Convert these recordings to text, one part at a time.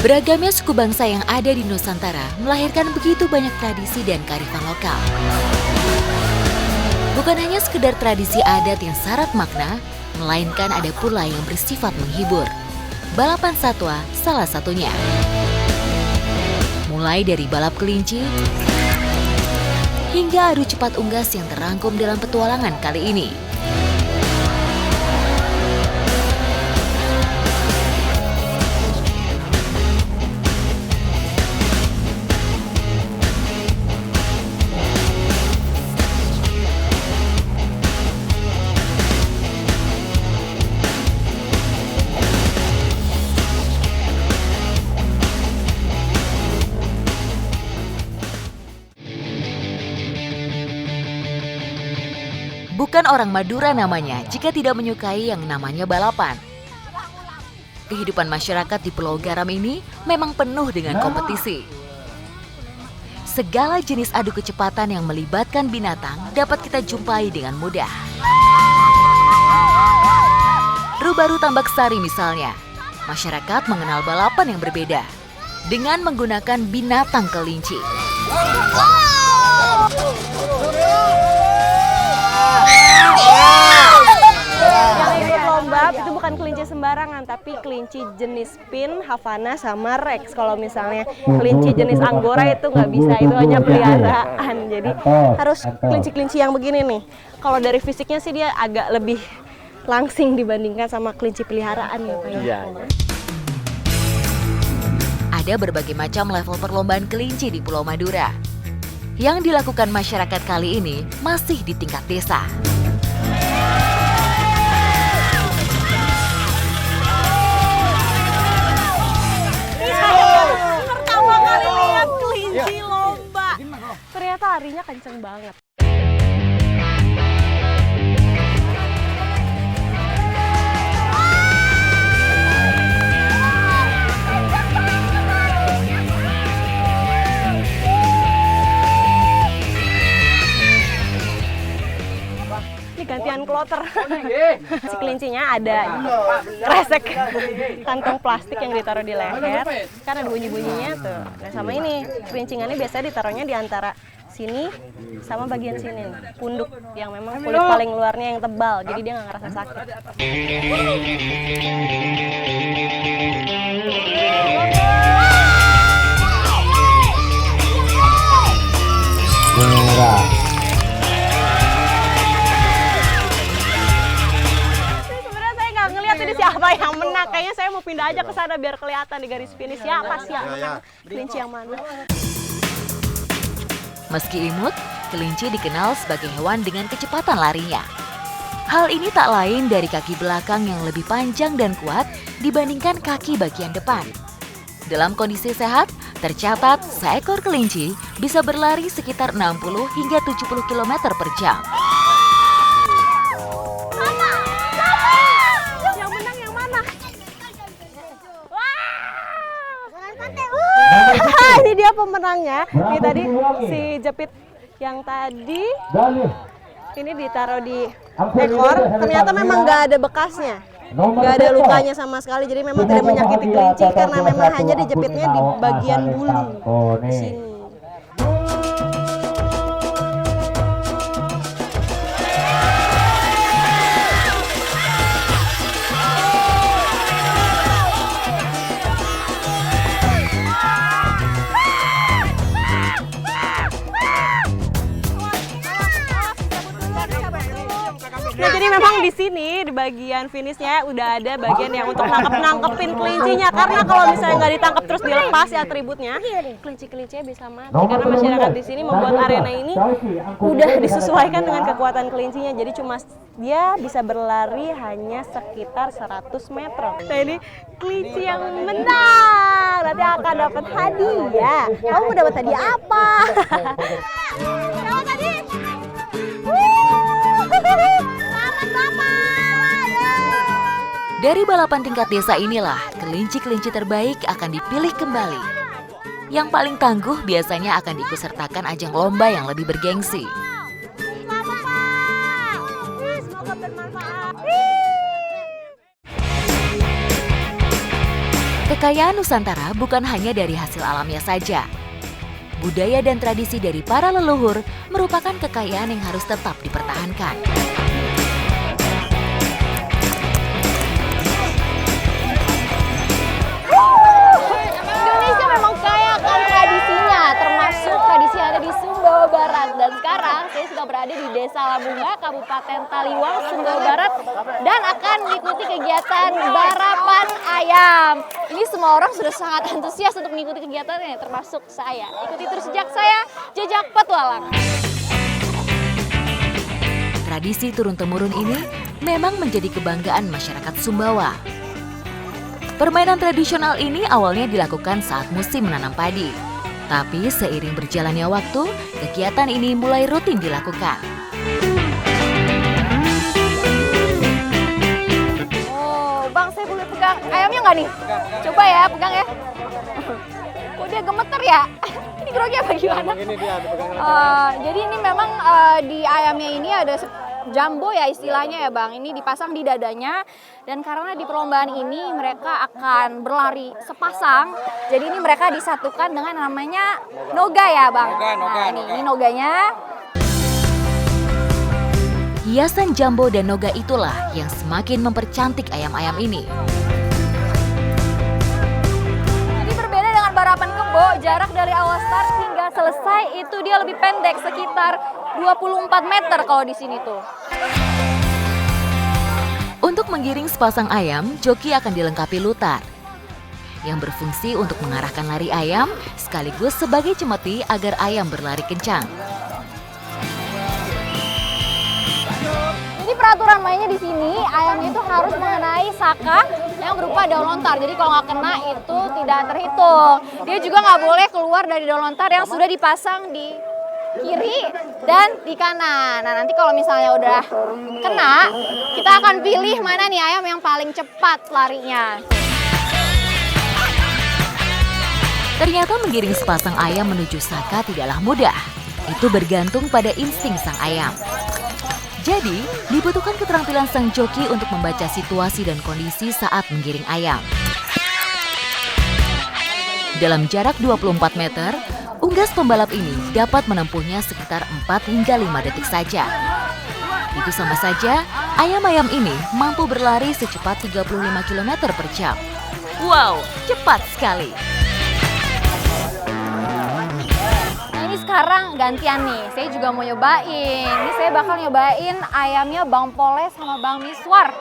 Beragamnya suku bangsa yang ada di Nusantara melahirkan begitu banyak tradisi dan kearifan lokal. Bukan hanya sekedar tradisi adat yang syarat makna, melainkan ada pula yang bersifat menghibur. Balapan satwa salah satunya. Mulai dari balap kelinci, hingga adu cepat unggas yang terangkum dalam petualangan kali ini. Bukan orang Madura namanya jika tidak menyukai yang namanya balapan. Kehidupan masyarakat di Pulau Garam ini memang penuh dengan kompetisi. Segala jenis adu kecepatan yang melibatkan binatang dapat kita jumpai dengan mudah. Rubaru Tambak Sari misalnya, masyarakat mengenal balapan yang berbeda dengan menggunakan binatang kelinci. Yang ikut lomba itu bukan kelinci sembarangan, tapi kelinci jenis Pin, Havana, sama Rex. Kalau misalnya kelinci jenis Anggora itu nggak bisa, itu hanya peliharaan. Jadi harus kelinci-kelinci yang begini nih. Kalau dari fisiknya sih dia agak lebih langsing dibandingkan sama kelinci peliharaan ya Pak. Iya. Ada berbagai macam level perlombaan kelinci di Pulau Madura. Yang dilakukan masyarakat kali ini masih di tingkat desa. Pertama kali lihat kelinci lomba. Ternyata larinya kenceng banget. Ini gantian kloter. Si kelincinya ada kresek kantong plastik yang ditaruh di leher. Kan ada bunyi-bunyinya tuh. Nah sama ini, kelincingannya biasanya ditaruhnya di antara sini sama bagian sini. Punduk yang memang kulit paling luarnya yang tebal, jadi dia nggak ngerasa sakit. Siapa yang menang? Kayaknya saya mau pindah aja ke sana biar kelihatan di garis finish siapa sih yang menang, kelinci yang mana. Meski imut, kelinci dikenal sebagai hewan dengan kecepatan larinya. Hal ini tak lain dari kaki belakang yang lebih panjang dan kuat dibandingkan kaki bagian depan. Dalam kondisi sehat, tercatat seekor kelinci bisa berlari sekitar 60 hingga 70 km per jam. Ini dia pemenangnya. Ini tadi si jepit yang tadi ini ditaruh di ekor. Ternyata memang nggak ada bekasnya, nggak ada lukanya sama sekali. Jadi memang tidak menyakiti kelinci karena memang hanya dijepitnya di bagian bulu di sini. Nah, jadi memang di sini di bagian finishnya udah ada bagian yang untuk nangkepin kelincinya, karena kalau misalnya nggak ditangkap terus dilepas ya atributnya, kelinci-kelincinya bisa mati. Karena masyarakat di sini membuat arena ini udah disesuaikan dengan kekuatan kelincinya, jadi cuma dia bisa berlari hanya sekitar 100 meter. Nah ini kelinci yang menang, nanti akan dapat hadiah. Kamu mau dapat hadiah apa? Dapat tadi. Dari balapan tingkat desa inilah, kelinci-kelinci terbaik akan dipilih kembali. Yang paling tangguh biasanya akan diikutsertakan ajang lomba yang lebih bergengsi. Semoga bermanfaat. Kekayaan Nusantara bukan hanya dari hasil alamnya saja. Budaya dan tradisi dari para leluhur merupakan kekayaan yang harus tetap dipertahankan. Indonesia memang kaya akan tradisinya, termasuk tradisi yang ada di Sumbawa Barat. Dan sekarang saya sudah berada di Desa Lambunga, Kabupaten Taliwang, Sumbawa Barat, dan akan mengikuti kegiatan barapan ayam. Ini semua orang sudah sangat antusias untuk mengikuti kegiatannya, termasuk saya. Ikuti terus jejak saya, jejak petualang. Tradisi turun-temurun ini memang menjadi kebanggaan masyarakat Sumbawa. Permainan tradisional ini awalnya dilakukan saat musim menanam padi. Tapi seiring berjalannya waktu, kegiatan ini mulai rutin dilakukan. Oh, Bang, saya boleh pegang ayamnya nggak nih? Coba ya, pegang ya. Kok dia gemeter ya? Ini groginya bagaimana? Jadi ini memang di ayamnya ini ada jumbo ya istilahnya ya Bang. Ini dipasang di dadanya, dan karena di perlombaan ini mereka akan berlari sepasang. Jadi ini mereka disatukan dengan namanya noga ya Bang. Nah, ini noganya. Hiasan jumbo dan noga itulah yang semakin mempercantik ayam-ayam ini. Jadi berbeda dengan barapan kebo, jarak dari awal start hingga selesai itu dia lebih pendek, sekitar 24 meter kalau di sini tuh. Untuk menggiring sepasang ayam, joki akan dilengkapi lutar yang berfungsi untuk mengarahkan lari ayam sekaligus sebagai cemeti agar ayam berlari kencang. Jadi peraturan mainnya di sini, ayamnya itu harus mengenai saka yang berupa daun lontar. Jadi kalau nggak kena itu tidak terhitung. Dia juga nggak boleh keluar dari daun lontar yang sudah dipasang di kiri dan di kanan. Nah, nanti kalau misalnya udah kena, kita akan pilih mana nih ayam yang paling cepat larinya. Ternyata menggiring sepasang ayam menuju saka tidaklah mudah. Itu bergantung pada insting sang ayam. Jadi, dibutuhkan keterampilan sang joki untuk membaca situasi dan kondisi saat menggiring ayam. Dalam jarak 24 meter, unggas pembalap ini dapat menempuhnya sekitar 4 hingga 5 detik saja. Itu sama saja, ayam-ayam ini mampu berlari secepat 35 km per jam. Wow, cepat sekali! Nah, ini sekarang gantian nih, saya juga mau nyobain. Ini saya bakal nyobain ayamnya Bang Pole sama Bang Miswar.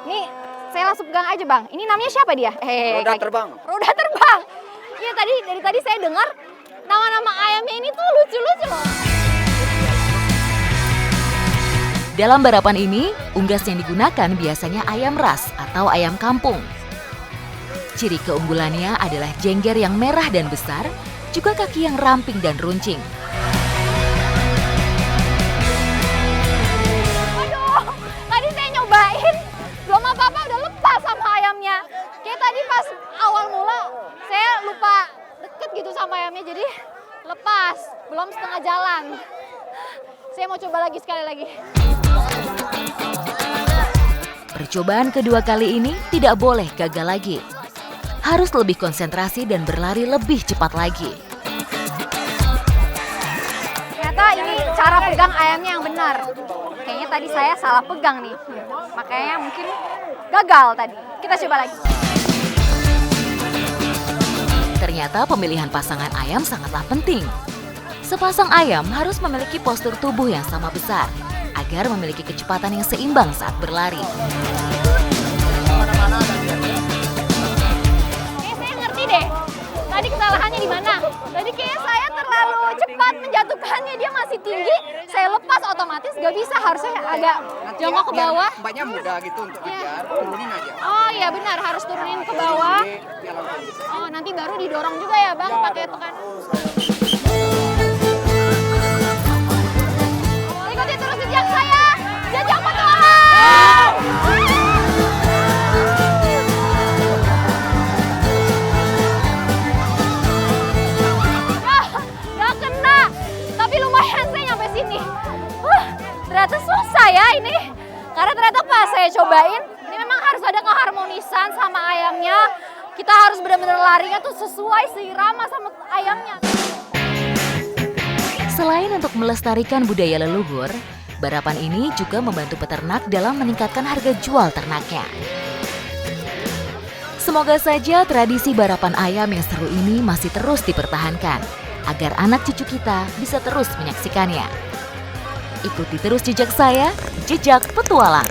Nih, saya langsung pegang aja Bang. Ini namanya siapa dia? Roda terbang. Roda terbang. Iya, dari tadi saya dengar nama-nama ayamnya ini tuh lucu-lucu loh. Dalam barapan ini, unggas yang digunakan biasanya ayam ras atau ayam kampung. Ciri keunggulannya adalah jengger yang merah dan besar, juga kaki yang ramping dan runcing. Aduh, tadi saya nyobain, belum apa-apa udah lepas sama ayamnya. Kayak tadi pas awal mula, saya lupa deket gitu sama ayamnya, jadi lepas, belum setengah jalan. Saya mau coba lagi sekali lagi. Percobaan kedua kali ini tidak boleh gagal lagi. Harus lebih konsentrasi dan berlari lebih cepat lagi. Ternyata ini cara pegang ayamnya yang benar. Kayaknya tadi saya salah pegang nih. Makanya mungkin gagal tadi. Kita coba lagi. Ternyata pemilihan pasangan ayam sangatlah penting. Sepasang ayam harus memiliki postur tubuh yang sama besar agar memiliki kecepatan yang seimbang saat berlari. Saya ngerti deh. Tadi kesalahannya di mana? Tadi kayaknya saya terlalu cepat menjatuhkannya, dia masih tinggi. Saya lepas otomatis gak bisa, harusnya agak jongkok ke bawah. Mbaknya mudah gitu untuk dikejar, turunin aja. Oh iya benar, harus turunin ke bawah. Oh nanti baru didorong juga ya Bang pakai tekanan. Ikuti terus jejak saya, jejak petualang. Gak kena, tapi lumayan saya nyampe sini. Ternyata susah ya ini, karena ternyata pas saya cobain, ini memang harus ada keharmonisan sama ayamnya. Kita harus benar-benar larinya tuh sesuai seirama sama ayamnya. Selain untuk melestarikan budaya leluhur, balapan ini juga membantu peternak dalam meningkatkan harga jual ternaknya. Semoga saja tradisi balapan ayam yang seru ini masih terus dipertahankan, agar anak cucu kita bisa terus menyaksikannya. Ikuti terus jejak saya, Jejak Petualang.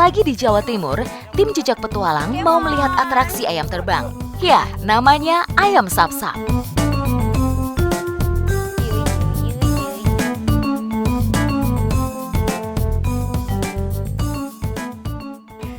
Selagi di Jawa Timur, tim Jejak Petualang mau melihat atraksi ayam terbang. Ya, namanya ayam sap-sap.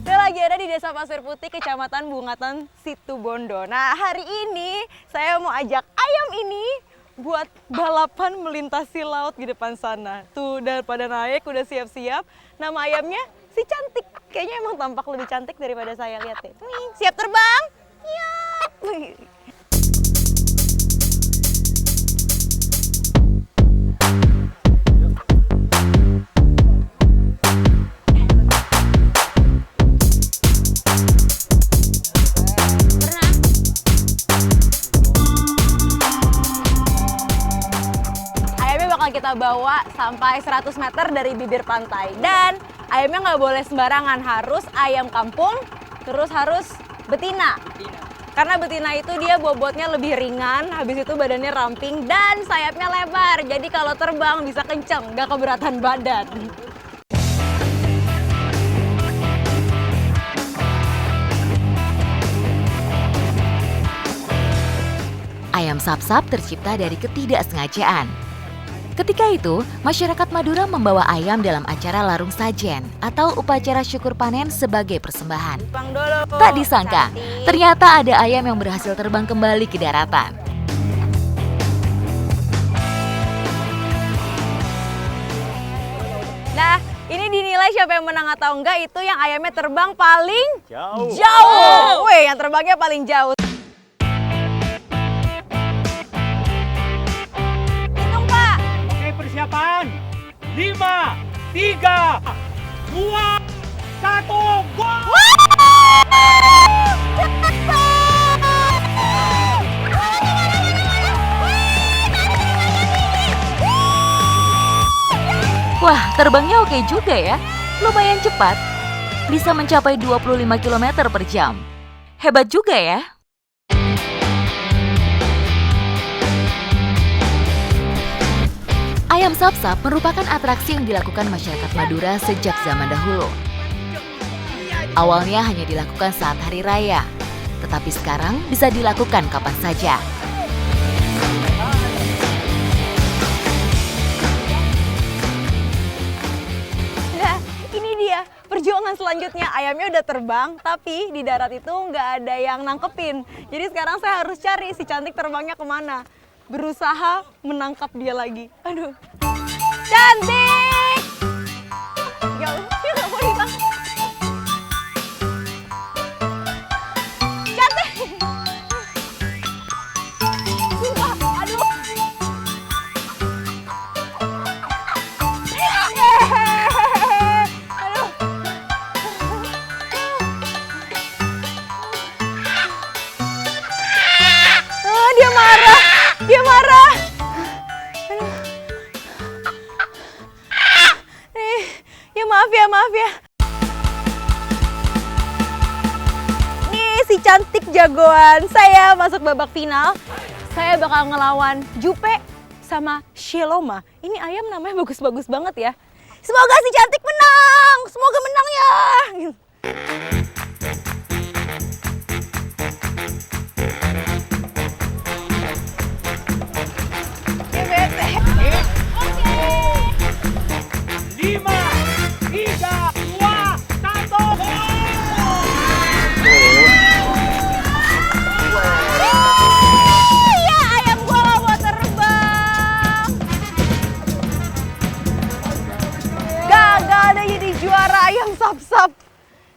Saya lagi ada di Desa Pasir Putih, Kecamatan Bungatan, Situbondo. Nah, hari ini saya mau ajak ayam ini buat balapan melintasi laut di depan sana. Tuh, daripada naik udah siap-siap. Nama ayamnya si Cantik. Kayaknya emang tampak lebih cantik daripada saya, lihat deh. Nih, siap terbang? Siap. Ayamnya bakal kita bawa sampai 100 meter dari bibir pantai. Dan ayamnya nggak boleh sembarangan, harus ayam kampung, terus harus betina. Karena betina itu dia bobotnya lebih ringan, habis itu badannya ramping dan sayapnya lebar. Jadi kalau terbang bisa kenceng, nggak keberatan badan. Ayam sap-sap tercipta dari ketidaksengajaan. Ketika itu, masyarakat Madura membawa ayam dalam acara larung sajen atau upacara syukur panen sebagai persembahan. Bang dulu. Tak disangka, ternyata ada ayam yang berhasil terbang kembali ke daratan. Nah, ini dinilai siapa yang menang atau enggak, itu yang ayamnya terbang paling jauh. Wih, yang terbangnya paling jauh. Hitung, Pak. Oke, persiapan. 5, 3, 2, 1, go! Wah, terbangnya oke juga ya. Lumayan cepat. Bisa mencapai 25 km per jam. Hebat juga ya. Ayam sap-sap merupakan atraksi yang dilakukan masyarakat Madura sejak zaman dahulu. Awalnya hanya dilakukan saat hari raya, tetapi sekarang bisa dilakukan kapan saja. Nah, ini dia perjuangan selanjutnya. Ayamnya udah terbang, tapi di darat itu nggak ada yang nangkepin. Jadi sekarang saya harus cari si Cantik terbangnya kemana. Berusaha menangkap dia lagi. Aduh. Cantik! Ya, dia nggak mau ditangkap. Cantik! Sumpah, aduh. Aduh. Oh, dia marah. Dia marah. Aduh. Ya maaf ya, maaf ya. Nih si Cantik jagoan. Saya masuk babak final. Saya bakal ngelawan Jupe sama Sheloma. Ini ayam namanya bagus-bagus banget ya. Semoga si Cantik menang. Semoga menang ya. Ya bete. 5, 3, 2, 1, go! Ya ayam gua nggak mau terbang. Gagal deh jadi juara ayam sap-sap.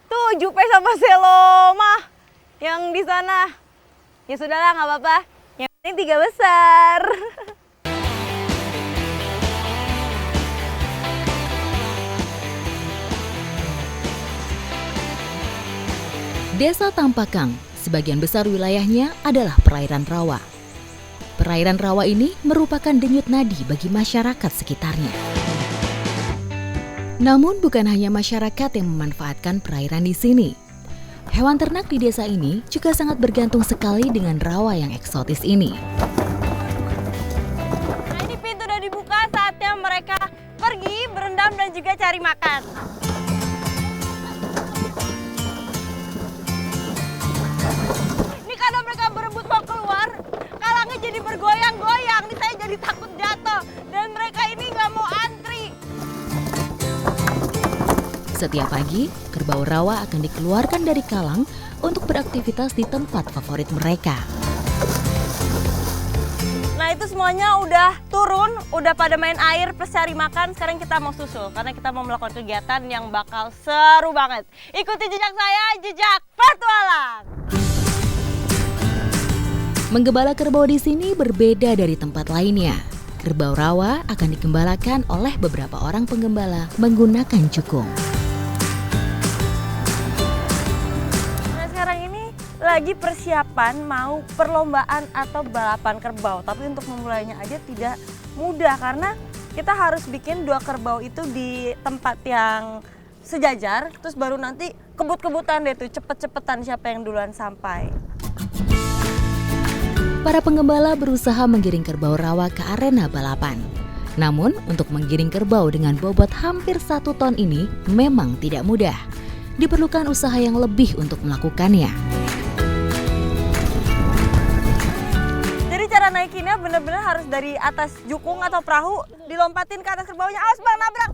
Tuh Jupe sama Seloma yang di sana. Ya sudahlah, nggak apa-apa. Ini 3 besar. Desa Tampakang, sebagian besar wilayahnya adalah perairan rawa. Perairan rawa ini merupakan denyut nadi bagi masyarakat sekitarnya. Namun bukan hanya masyarakat yang memanfaatkan perairan di sini. Hewan ternak di desa ini juga sangat bergantung sekali dengan rawa yang eksotis ini. Nah, ini pintu udah dibuka, saatnya mereka pergi berendam dan juga cari makan. Ini karena mereka berebut mau keluar, kalangnya jadi bergoyang-goyang. Nih saya jadi takut jatuh dan mereka ini nggak mau antri. Setiap pagi, kerbau rawa akan dikeluarkan dari kalang untuk beraktivitas di tempat favorit mereka. Nah itu semuanya udah turun, udah pada main air plus cari makan. Sekarang kita mau susul karena kita mau melakukan kegiatan yang bakal seru banget. Ikuti jejak saya, jejak petualang. Menggembala kerbau di sini berbeda dari tempat lainnya. Kerbau rawa akan digembalakan oleh beberapa orang penggembala menggunakan cukung. Nah sekarang ini lagi persiapan mau perlombaan atau balapan kerbau. Tapi untuk memulainya aja tidak mudah karena kita harus bikin 2 kerbau itu di tempat yang sejajar. Terus baru nanti kebut-kebutan deh tuh, cepet-cepetan siapa yang duluan sampai. Para penggembala berusaha menggiring kerbau rawa ke arena balapan. Namun, untuk menggiring kerbau dengan bobot hampir 1 ton ini memang tidak mudah. Diperlukan usaha yang lebih untuk melakukannya. Jadi cara naikinnya bener-bener harus dari atas jukung atau perahu, dilompatin ke atas kerbaunya. Awas bang, nabrak!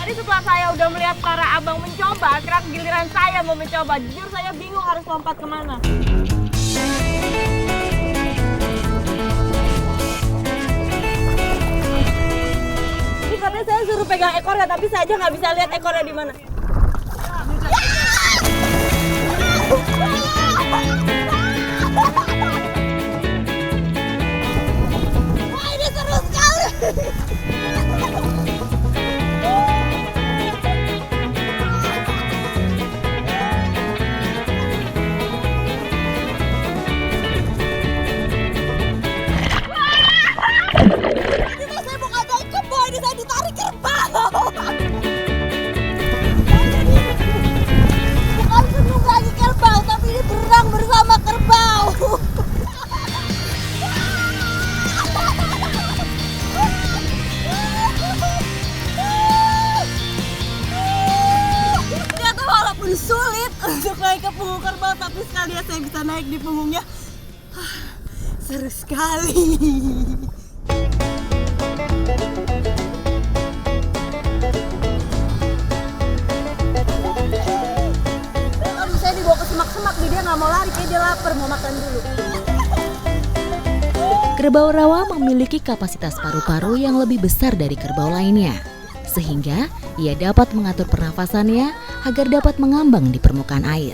Tadi setelah saya udah melihat para abang mencoba, sekarang giliran saya mau mencoba. Jujur saya bingung harus lompat kemana. Ini katanya saya suruh pegang ekornya, tapi saya aja nggak bisa lihat ekornya di mana. Wah ini seru sekali. Saya mau ngajak kerbau, ini saya ditarik kerbau. Bukan senung lagi kerbau, tapi ini berang bersama kerbau. Ternyata walaupun sulit untuk naik ke punggung kerbau, tapi sekalian saya bisa naik di punggungnya. Seru sekali. Aduh, saya dibawa ke semak-semak, dia nggak mau lari, kayak dia lapar, mau makan dulu. Kerbau rawa memiliki kapasitas paru-paru yang lebih besar dari kerbau lainnya, sehingga ia dapat mengatur pernafasannya agar dapat mengambang di permukaan air.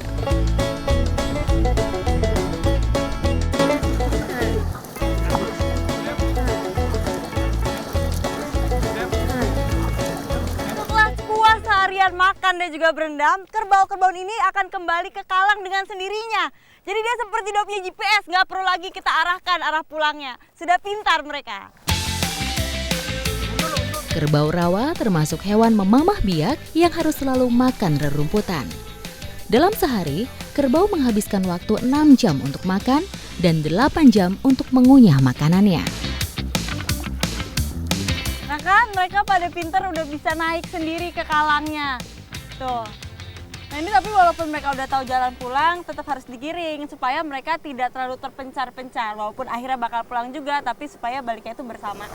Setelah puas seharian makan dan juga berendam, kerbau-kerbau ini akan kembali ke kalang dengan sendirinya. Jadi dia seperti udah punya GPS, nggak perlu lagi kita arahkan arah pulangnya. Sudah pintar mereka. Kerbau rawa termasuk hewan memamah biak yang harus selalu makan rerumputan. Dalam sehari, kerbau menghabiskan waktu 6 jam untuk makan dan 8 jam untuk mengunyah makanannya. Nah kan mereka pada pintar udah bisa naik sendiri ke kalangnya. Tuh. Nah ini tapi walaupun mereka udah tahu jalan pulang, tetap harus digiring supaya mereka tidak terlalu terpencar-pencar. Walaupun akhirnya bakal pulang juga, tapi supaya baliknya itu bersamaan.